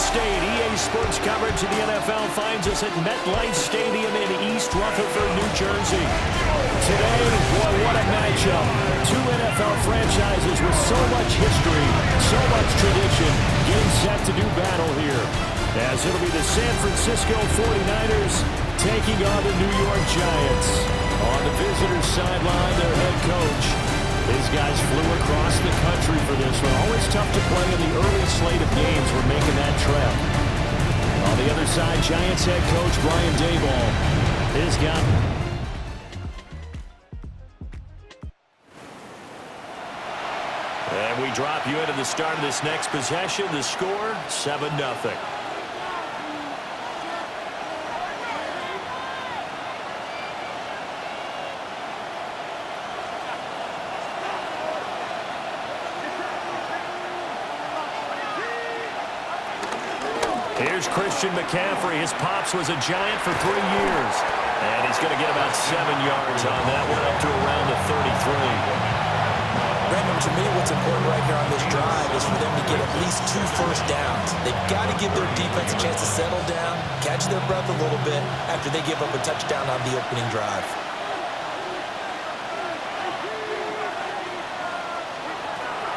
State. EA Sports coverage of the NFL finds us at MetLife Stadium in East Rutherford, New Jersey. Today, boy, what a matchup. Two NFL franchises with so much history, so much tradition, getting set to do battle here. As it'll be the San Francisco 49ers taking on the New York Giants. On the visitors' sideline, their head coach. These guys flew across the country for this one. Always tough to play in the early slate of games. We're making that trek. On the other side, Giants head coach Brian Daboll. His got... And we drop you into the start of this next possession. The score, 7-0. Here's Christian McCaffrey. His pops was a Giant for 3 years. And he's going to get about 7 yards on that one, up to around the 33. Brandon, to me, what's important right here on this drive is for them to get at least 2 first downs. They've got to give their defense a chance to settle down, catch their breath a little bit after they give up a touchdown on the opening drive.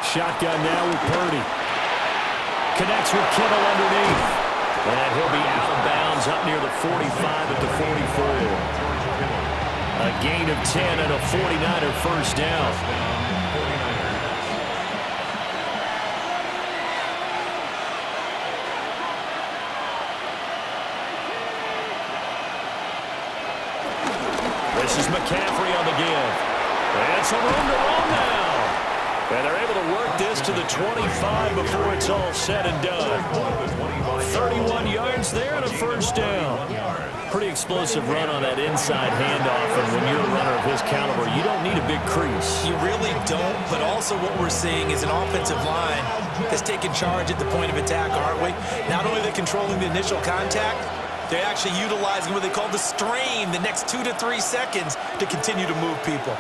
Shotgun now with Purdy. Connects with Kittle underneath. And he'll be out of bounds up near the 45 at the 44. A gain of 10 and a 49er first down. This is McCaffrey on the give. And some room to run now. And they're able to work this to the 25 before it's all said and done. 31 yards there and a first down. Pretty explosive run on that inside handoff, and when you're a runner of his caliber, you don't need a big crease. You really don't, but also what we're seeing is an offensive line that's taking charge at the point of attack, aren't we? Not only are they controlling the initial contact, they're actually utilizing what they call the strain, the next 2 to 3 seconds, to continue to move people.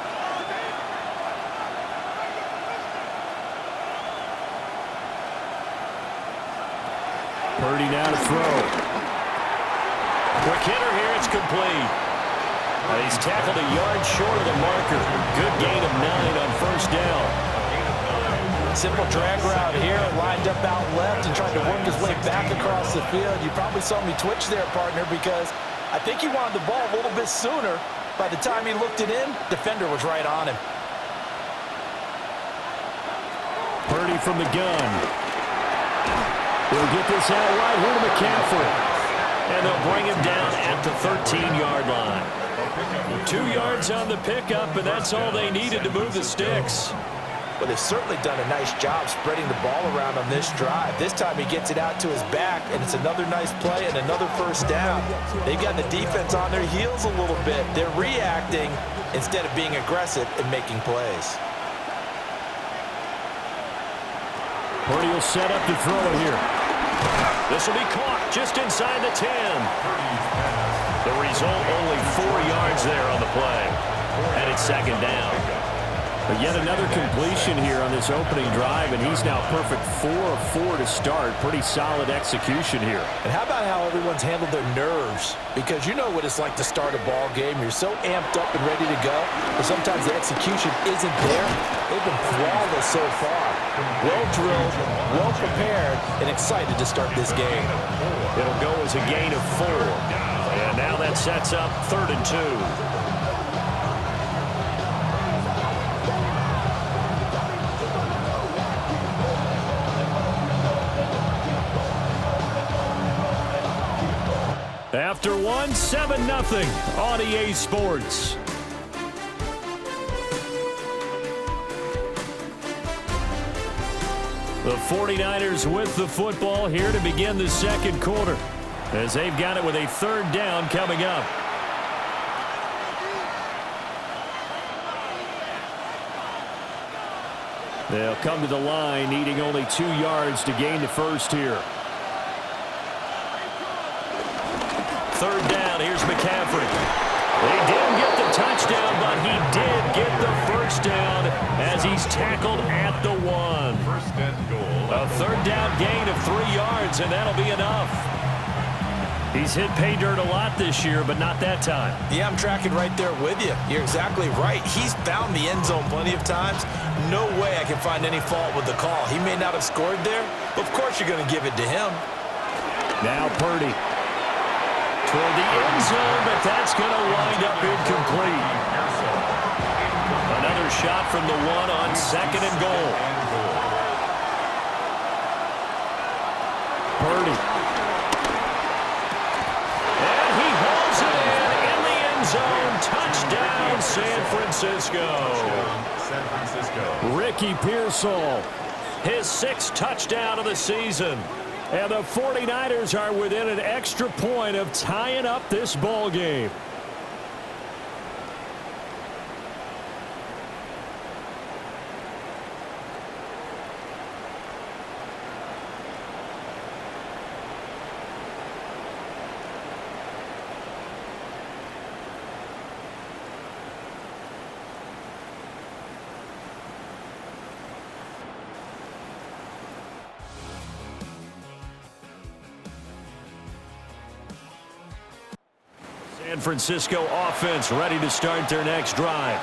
Purdy now to throw. Quick hitter here, it's complete. He's tackled a yard short of the marker. Good gain of 9 on first down. Simple drag route here, lined up out left and tried to work his way back across the field. You probably saw me twitch there, partner, because I think he wanted the ball a little bit sooner. By the time he looked it in, defender was right on him. Purdy from the gun. He'll get this out right here to McCaffrey. And they'll bring him down at the 13-yard line. 2 yards on the pickup, and that's all they needed to move the sticks. Well, they've certainly done a nice job spreading the ball around on this drive. This time he gets it out to his back, and it's another nice play and another first down. They've got the defense on their heels a little bit. They're reacting instead of being aggressive and making plays. Purdy will set up to throw it here. This will be caught just inside the 10. The result, only 4 yards there on the play. And it's second down. But yet another completion here on this opening drive, and he's now perfect 4 of 4 to start. Pretty solid execution here. And how about how everyone's handled their nerves? Because you know what it's like to start a ball game. You're so amped up and ready to go, but sometimes the execution isn't there. They've been flawless so far. Well drilled, well prepared, and excited to start this game. It'll go as a gain of 4. And now that sets up 3rd and 2. After 1, 7-0 on EA Sports. The 49ers with the football here to begin the second quarter, as they've got it with a 3rd down coming up. They'll come to the line, needing only 2 yards to gain the first here. 3rd down, here's McCaffrey. He didn't get the touchdown, but he did get the first down as he's tackled at the 1. First and goal. A third down gain of 3 yards, and that'll be enough. He's hit pay dirt a lot this year, but not that time. Yeah, I'm tracking right there with you. You're exactly right. He's found the end zone plenty of times. No way I can find any fault with the call. He may not have scored there, but of course you're going to give it to him. Now Purdy. Toward the end zone, but that's going to wind up incomplete. Another shot from the 1 on 2nd and goal. Purdy. And he holds it in the end zone. Touchdown, San Francisco. Ricky Pearsall, his 6th touchdown of the season. And the 49ers are within an extra point of tying up this ball game. San Francisco offense ready to start their next drive.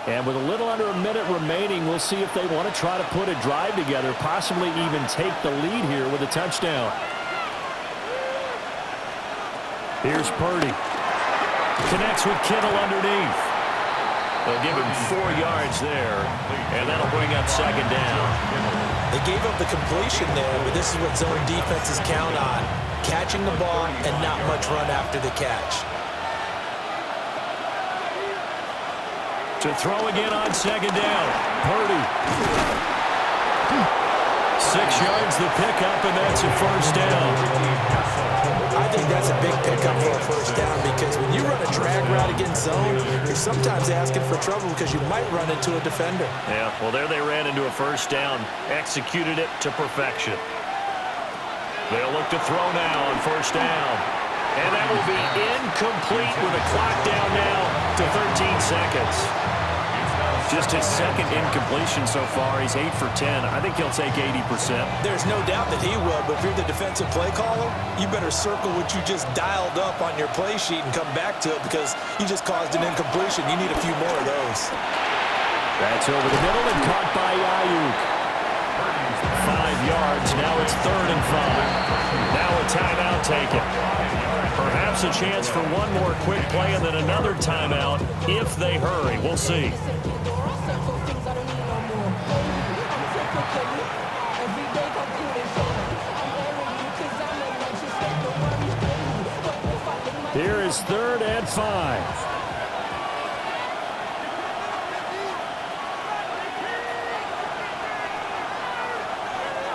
And with a little under a minute remaining, we'll see if they want to try to put a drive together, possibly even take the lead here with a touchdown. Here's Purdy. Connects with Kittle underneath. They'll give him 4 yards there, and that'll bring up 2nd down. They gave up the completion there, but this is what zone defenses count on. Catching the ball and not much run after the catch. To throw again on 2nd down. Purdy. 6 yards the pickup, and that's a 1st down. I think that's a big pickup for a 1st down because when you run a drag route against zone, you're sometimes asking for trouble because you might run into a defender. Yeah, well, there they ran into a 1st down. Executed it to perfection. They'll look to throw now on 1st down. And that will be incomplete with a clock down now to 13 seconds. Just his 2nd incompletion so far. He's 8 for 10. I think he'll take 80%. There's no doubt that he will, but if you're the defensive play caller, you better circle what you just dialed up on your play sheet and come back to it because you just caused an incompletion. You need a few more of those. That's over the middle and caught by Ayuk. 5 yards. Now it's 3rd and 5. Now a timeout taken. Perhaps a chance for one more quick play and then another timeout if they hurry. We'll see. Here is 3rd and 5.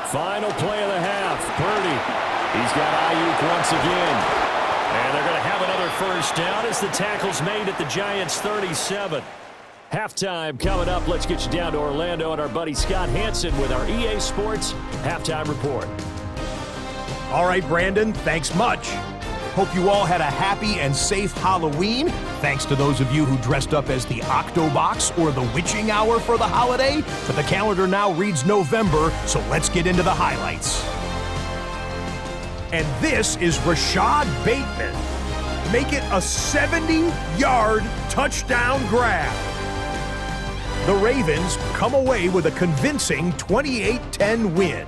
Final play of the half. Purdy. He's got Ayuk once again. And they're going to have another 1st down as the tackle's made at the Giants' 37. Halftime coming up. Let's get you down to Orlando and our buddy Scott Hansen with our EA Sports Halftime Report. All right, Brandon, thanks much. Hope you all had a happy and safe Halloween. Thanks to those of you who dressed up as the Octobox or the Witching Hour for the holiday. But the calendar now reads November, so let's get into the highlights. And this is Rashad Bateman. Make it a 70-yard touchdown grab. The Ravens come away with a convincing 28-10 win.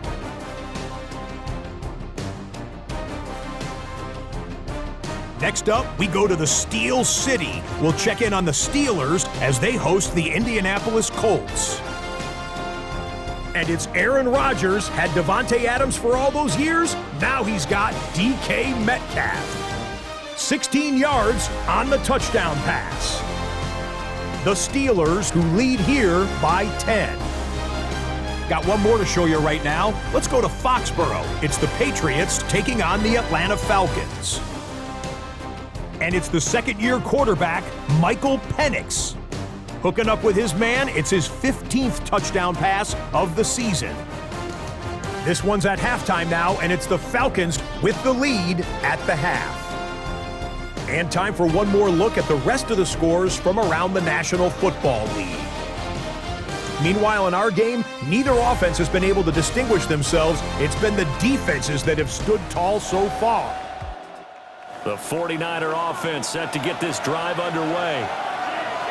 Next up, we go to the Steel City. We'll check in on the Steelers as they host the Indianapolis Colts. And it's Aaron Rodgers, had Devontae Adams for all those years. Now he's got DK Metcalf. 16 yards on the touchdown pass. The Steelers, who lead here by 10. Got one more to show you right now. Let's go to Foxborough. It's the Patriots taking on the Atlanta Falcons. And it's the second-year quarterback, Michael Penix. Hooking up with his man, it's his 15th touchdown pass of the season. This one's at halftime now, and it's the Falcons with the lead at the half. And time for one more look at the rest of the scores from around the National Football League. Meanwhile, in our game, neither offense has been able to distinguish themselves. It's been the defenses that have stood tall so far. The 49er offense set to get this drive underway.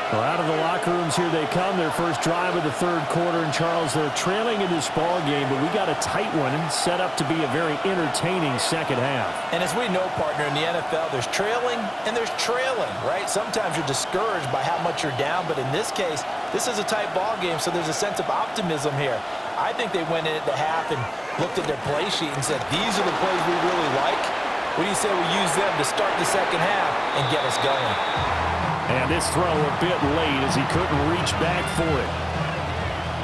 Well, out of the locker rooms here they come. Their first drive of the third quarter. And, Charles, they're trailing in this ball game, but we got a tight one set up to be a very entertaining second half. And as we know, partner, in the NFL, there's trailing and there's trailing, right? Sometimes you're discouraged by how much you're down, but in this case, this is a tight ball game, so there's a sense of optimism here. I think they went in at the half and looked at their play sheet and said, these are the plays we really like. What do you say we use them to start the second half and get us going? And this throw a bit late as he couldn't reach back for it.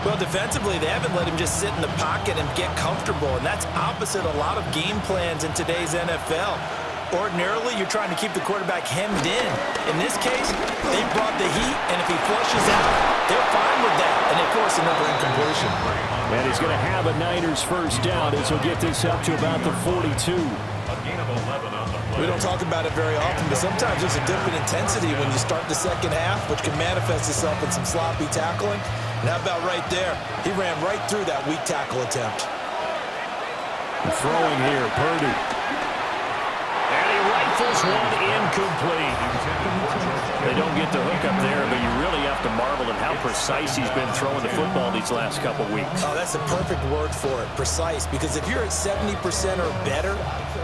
Well, defensively, they haven't let him just sit in the pocket and get comfortable, and that's opposite a lot of game plans in today's NFL. Ordinarily, you're trying to keep the quarterback hemmed in. In this case, they brought the heat, and if he flushes out, they're fine with that, and they force another incompletion. And he's going to have a Niners first down as he'll get this up to about the 42. We don't talk about it very often, but sometimes there's a dip in intensity when you start the second half, which can manifest itself in some sloppy tackling. And how about right there? He ran right through that weak tackle attempt. Throwing here, Purdy. And he rifles one incomplete. They don't get the hook up there, but you really have to marvel at how precise he's been throwing the football these last couple weeks. Oh, that's a perfect word for it, precise, because if you're at 70% or better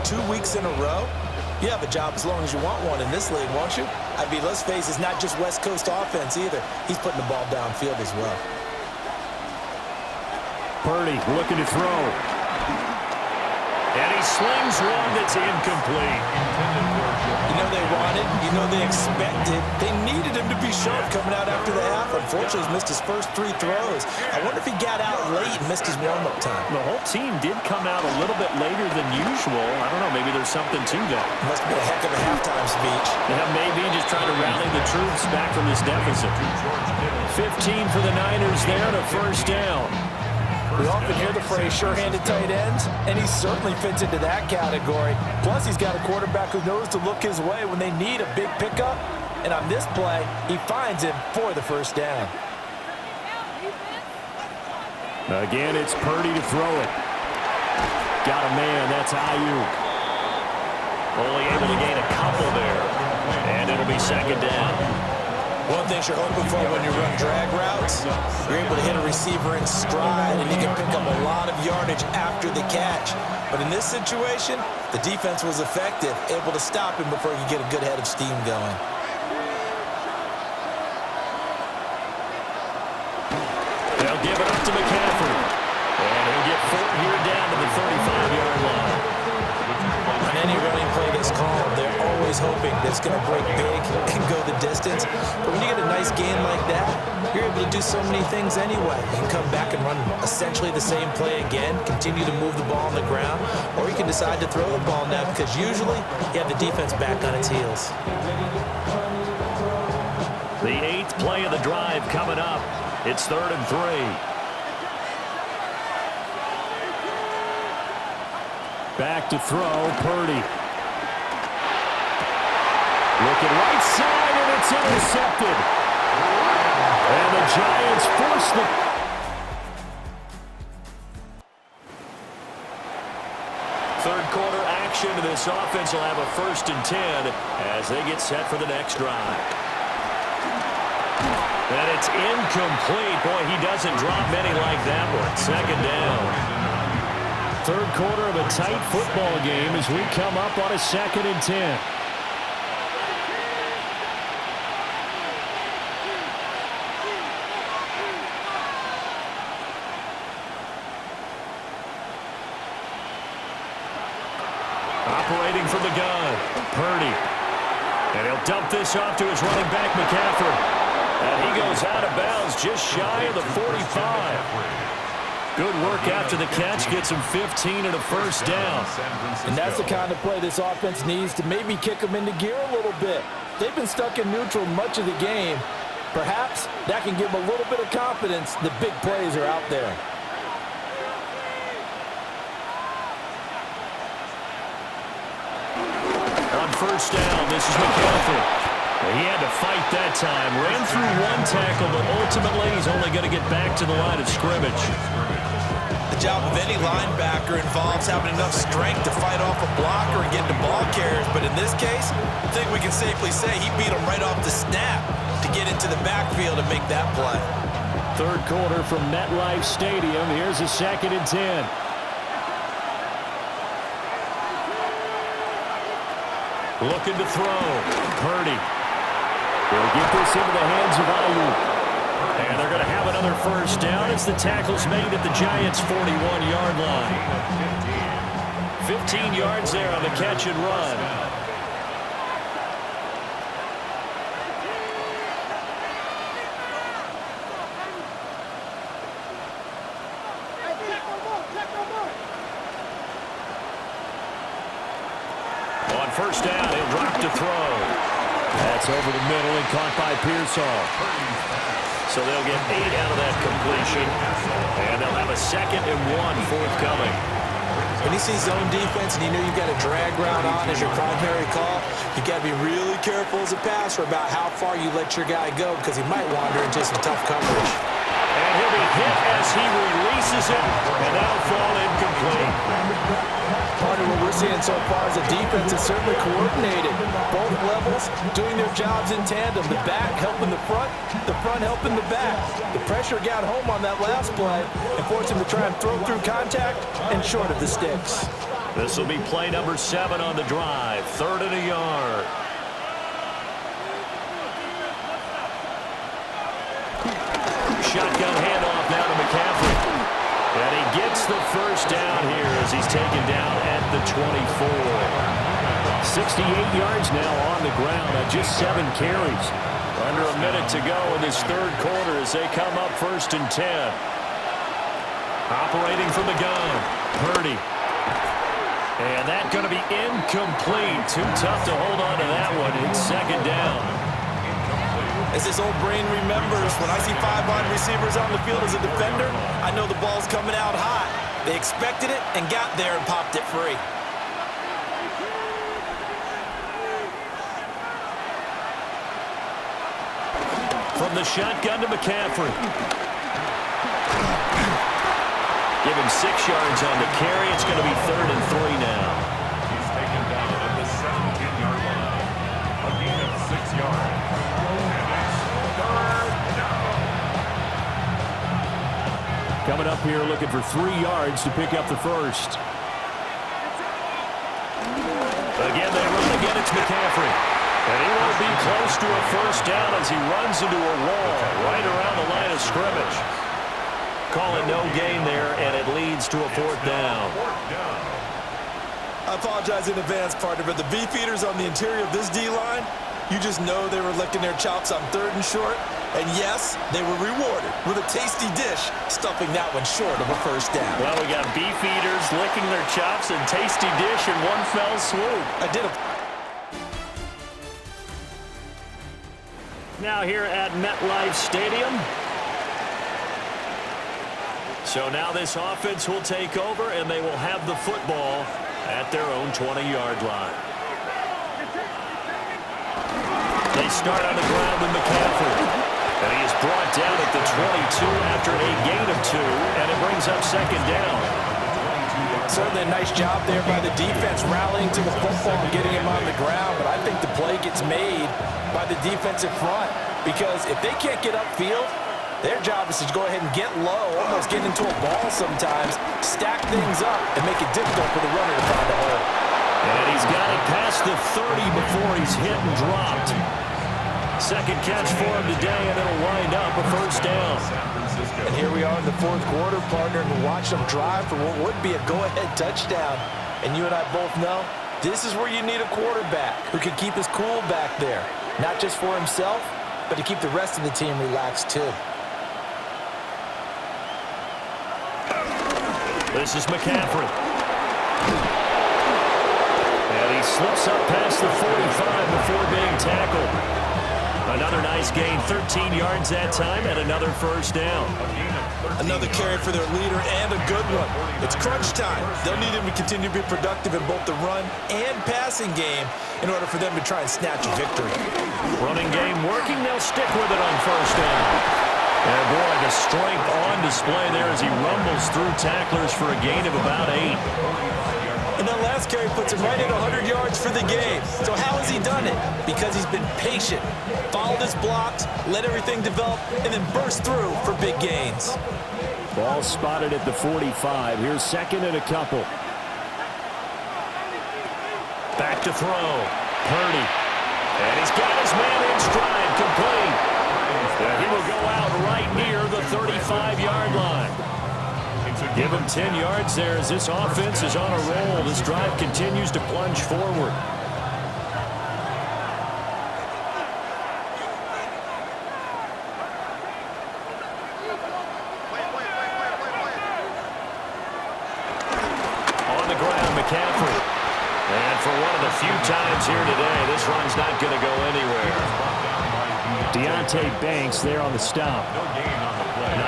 2 weeks in a row, you have a job as long as you want one in this league, won't you? I mean, let's face it, it's not just West Coast offense either. He's putting the ball downfield as well. Purdy looking to throw. And he slings one that's incomplete. You know they wanted, you know they expected. They needed him to be sharp coming out after the half. Unfortunately, he's missed his first 3 throws. I wonder if he got out late and missed his warm-up time. The whole team did come out a little bit later than usual. I don't know, maybe there's something to that. Must be a heck of a halftime speech. Yeah, maybe just trying to rally the troops back from this deficit. 15 for the Niners there to first down. We often hear the phrase sure-handed tight ends, and he certainly fits into that category. Plus, he's got a quarterback who knows to look his way when they need a big pickup. And on this play, he finds him for the first down. Again, it's Purdy to throw it. Got a man, that's Ayuk. Only able to gain a couple there. And it'll be second down. One thing you're hoping for when you run drag routes, you're able to hit a receiver in stride and you can pick up a lot of yardage after the catch. But in this situation, the defense was effective, able to stop him before he could get a good head of steam going. They'll give it up to McCaffrey. And he'll get 4 here down to the 35-yard line. On any running play that's called, they're always hoping that it's going to break big and go the distance. But when you get a nice gain like that, you're able to do so many things anyway. You can come back and run essentially the same play again, continue to move the ball on the ground, or you can decide to throw the ball now because usually you have the defense back on its heels. The 8th play of the drive coming up. It's 3rd and 3. Back to throw, Purdy. Looking right side, and it's intercepted. And the Giants force the... Third quarter action, and this offense will have a 1st and 10 as they get set for the next drive. And it's incomplete. Boy, he doesn't drop many like that one. Second down. Third quarter of a tight football game as we come up on a 2nd and 10. Operating from the gun, Purdy. And he'll dump this off to his running back, McCaffrey. And he goes out of bounds just shy of the 45. Good work after the catch, gets him 15 and a first down. And that's the kind of play this offense needs to maybe kick them into gear a little bit. They've been stuck in neutral much of the game. Perhaps that can give them a little bit of confidence. The big plays are out there. On first down, this is McCaffrey. He had to fight that time. Ran through one tackle, but ultimately he's only going to get back to the line of scrimmage. The job of any linebacker involves having enough strength to fight off a blocker and get into ball carriers. But in this case, I think we can safely say he beat him right off the snap to get into the backfield and make that play. Third quarter from MetLife Stadium. Here's a 2nd and 10. Looking to throw. Purdy. They'll get this into the hands of Ayuk. And they're going to have another first down as the tackle's made at the Giants' 41-yard line. 15 yards there on the catch and run. On first down, he'll drop to throw. That's over the middle and caught by Pearsall. So they'll get 8 out of that completion, and they'll have a 2nd and 1 forthcoming. When you see zone defense and you know you've got a drag route on as your primary call, you've got to be really careful as a passer about how far you let your guy go because he might wander into some tough coverage. And he'll be hit as he releases it, and that'll fall incomplete. Part of what we're seeing so far is the defense is certainly coordinated. Both levels doing their jobs in tandem. The back helping the front helping the back. The pressure got home on that last play and forced him to try and throw through contact and short of the sticks. This will be play number 7 on the drive. 3rd and a yard. Shotgun handoff now to McCaffrey. And he gets the first down here as he's taken down at the 24. 68 yards now on the ground on just 7 carries. Under a minute to go in this third quarter as they come up 1st and 10. Operating from the gun, Purdy. And that's going to be incomplete. Too tough to hold on to that one. It's 2nd down. As this old brain remembers, when I see 5 wide receivers on the field as a defender, I know the ball's coming out hot. They expected it and got there and popped it free. From the shotgun to McCaffrey. Give him 6 yards on the carry. It's going to be 3rd and 3 now. He's taken down at the 17-yard line. A gain of 6 yards. Coming up here looking for 3 yards to pick up the first. Again, they run again. It's McCaffrey. And he will be close to a first down as he runs into a wall right around the line of scrimmage. Call it no gain there, and it leads to a 4th down. I apologize in advance, partner, but the beefeaters on the interior of this D-line, you just know they were licking their chops on 3rd and short. And yes, they were rewarded with a tasty dish, stuffing that one short of a first down. Well, we got beef eaters licking their chops and tasty dish in one fell swoop. Now here at MetLife Stadium. So now this offense will take over, and they will have the football at their own 20-yard line. They start on the ground with McCaffrey. And he is brought down at the 22 after a gain of 2, and it brings up 2nd down. Certainly a nice job there by the defense rallying to the football and getting him on the ground, but I think the play gets made by the defensive front because if they can't get upfield, their job is to go ahead and get low, almost get into a ball sometimes, stack things up, and make it difficult for the runner to find a hole. And he's got it past the 30 before he's hit and dropped. 2nd catch for him today, and it'll wind up a first down. And here we are in the 4th quarter, partner, and watch them drive for what would be a go-ahead touchdown. And you and I both know this is where you need a quarterback who can keep his cool back there, not just for himself, but to keep the rest of the team relaxed too. This is McCaffrey. And he slips up past the 45 before being tackled. Another nice gain, 13 yards that time, and another first down. Another carry for their leader, and a good one. It's crunch time. They'll need him to continue to be productive in both the run and passing game in order for them to try and snatch a victory. Running game working. They'll stick with it on first down. And boy, the strength on display there as he rumbles through tacklers for a gain of about 8. And that last carry puts him right at 100 yards for the game. So how has he done it? Because he's been patient, followed his blocks, let everything develop, and then burst through for big gains. Ball spotted at the 45. Here's second and a couple. Back to throw. Purdy. And he's got his man in stride, complete. And he will go out right near the 35-yard line. Give him 10 yards there as this offense is on a roll. This drive continues to plunge forward. On the ground, McCaffrey. And for one of the few times here today, this run's not going to go anywhere. Deontay Banks there on the stop.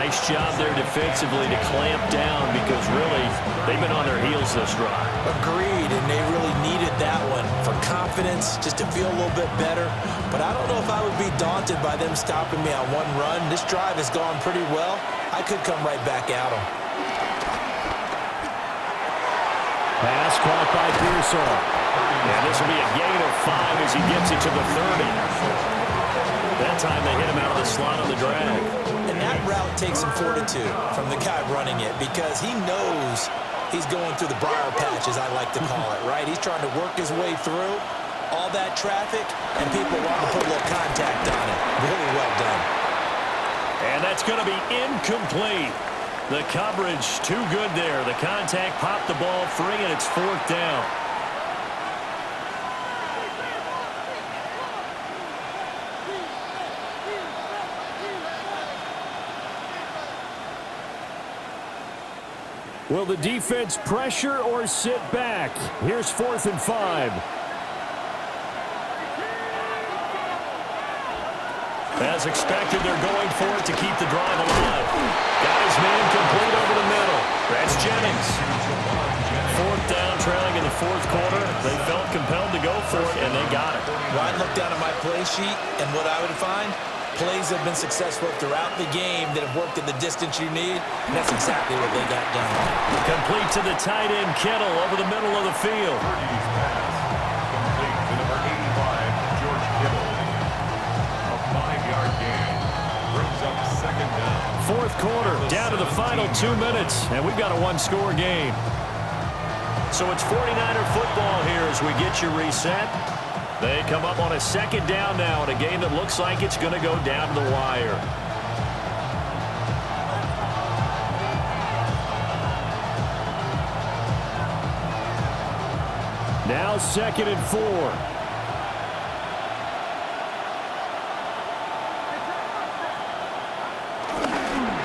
Nice job there defensively to clamp down because really they've been on their heels this drive. Agreed, and they really needed that one for confidence, just to feel a little bit better. But I don't know if I would be daunted by them stopping me on one run. This drive has gone pretty well. I could come right back at them. Pass caught by Pearsall. And this will be a gain of 5 as he gets it to the 30. That time they hit him out of the slot on the drag. And that route takes some fortitude from the guy running it because he knows he's going through the briar patch, as I like to call it, right? He's trying to work his way through all that traffic, and people want to put a little contact on it. Really well done. And that's going to be incomplete. The coverage too good there. The contact popped the ball free, and it's fourth down. Will the defense pressure or sit back? Here's 4th and 5. As expected, they're going for it to keep the drive alive. Got his man complete over the middle. That's Jennings. 4th down, trailing in the 4th quarter. They felt compelled to go for it, and they got it. Well, I'd look down at my play sheet, and what I would find, plays have been successful throughout the game that have worked at the distance you need, and that's exactly what they got done. Complete to the tight end, Kittle, over the middle of the field. Complete to number 85, George Kittle. A 5-yard gain. Brings up second down. 4th quarter, down to the final 2 minutes, and we've got a one-score game. So it's 49er football here as we get you reset. They come up on a second down now in a game that looks like it's going to go down to the wire. Now 2nd and 4.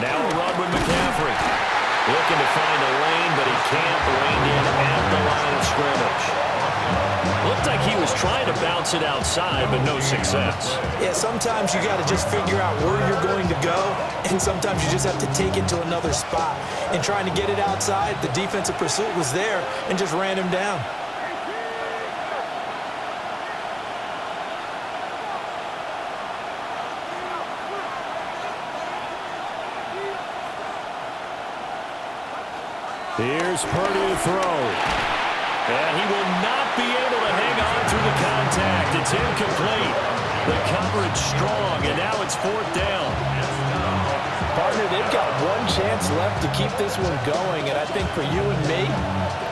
Now a run with McCaffrey. Looking to find a lane, but he can't. Reined in at the line of scrimmage. Looked like he was trying to bounce it outside, but no success. Yeah, sometimes you got to just figure out where you're going to go, and sometimes you just have to take it to another spot. And trying to get it outside, the defensive pursuit was there and just ran him down. Here's Purdy to throw. And he will not be able to hang on through the contact. It's incomplete. The coverage strong, and now it's 4th down. Partner, they've got one chance left to keep this one going, and I think for you and me,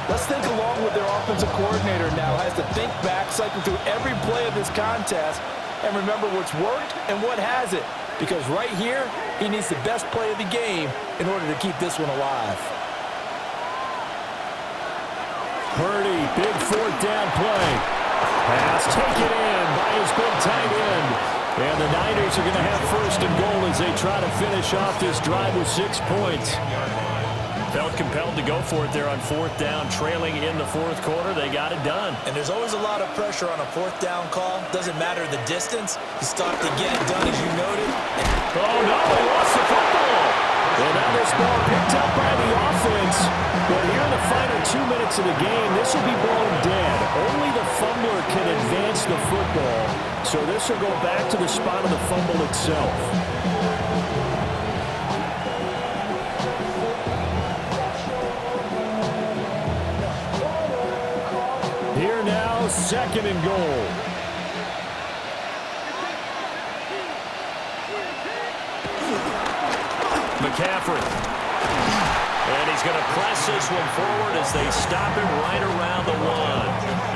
let's think along with their offensive coordinator now. Has to think back, cycle through every play of this contest, and remember what's worked and what hasn't. Because right here, he needs the best play of the game in order to keep this one alive. Purdy, big 4th down play. Pass taken in by his big tight end. And the Niners are going to have 1st and goal as they try to finish off this drive with 6 points. Felt compelled to go for it there on fourth down, trailing in the fourth quarter. They got it done. And there's always a lot of pressure on a fourth down call. Doesn't matter the distance. You still have to get it done, as you noted. Oh, no, he lost the football. And now this ball picked up by the offense. But here in the final 2 minutes of the game, this will be blown dead. Only the fumbler can advance the football. So this will go back to the spot of the fumble itself. Here now, second and goal. McCaffrey. And he's going to press this one forward as they stop him right around the one.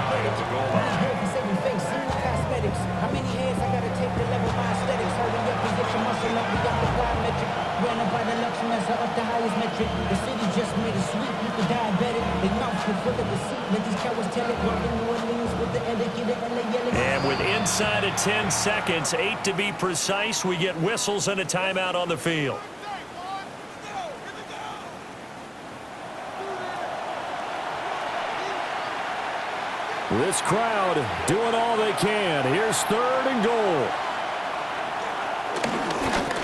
How many hands I gotta take to level my aesthetics? Hurry up, position, muscle up, we got the prime metric. Ran up by the Luxman as up the highest metric. The city just made a sweep with the diabetic. They mouth full of deceit. Let these cowards tell it. Walking New Orleans with the etiquette and LA yelling. And with inside of 10 seconds, 8 to be precise, we get whistles and a timeout on the field. This crowd doing all they can. Here's third and goal.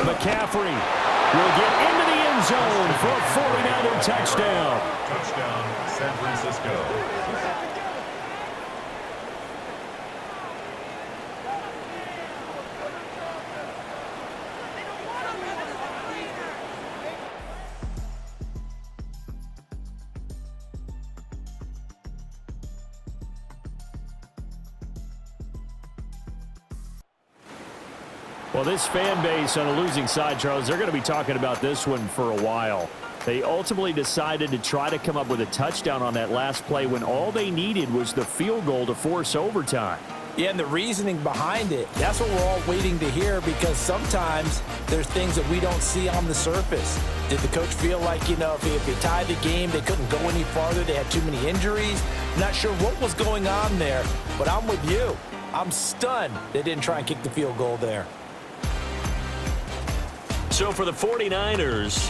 McCaffrey will get into the end zone for a 49er touchdown. Touchdown, San Francisco. Well, this fan base on a losing side, Charles, they're going to be talking about this one for a while. They ultimately decided to try to come up with a touchdown on that last play when all they needed was the field goal to force overtime. Yeah, and the reasoning behind it, that's what we're all waiting to hear, because sometimes there's things that we don't see on the surface. Did the coach feel like, you know, if they tied the game, they couldn't go any farther, they had too many injuries? Not sure what was going on there, but I'm with you. I'm stunned they didn't try and kick the field goal there. So for the 49ers,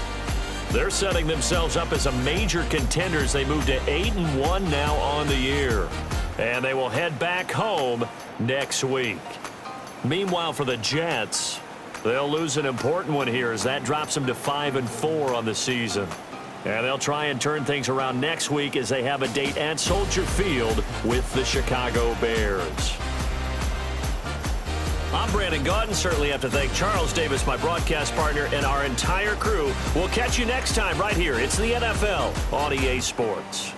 they're setting themselves up as a major contender as they move to 8-1 now on the year. And they will head back home next week. Meanwhile, for the Jets, they'll lose an important one here as that drops them to 5-4 on the season. And they'll try and turn things around next week as they have a date at Soldier Field with the Chicago Bears. I'm Brandon Gaudin. Certainly have to thank Charles Davis, my broadcast partner, and our entire crew. We'll catch you next time right here. It's the NFL on EA Sports.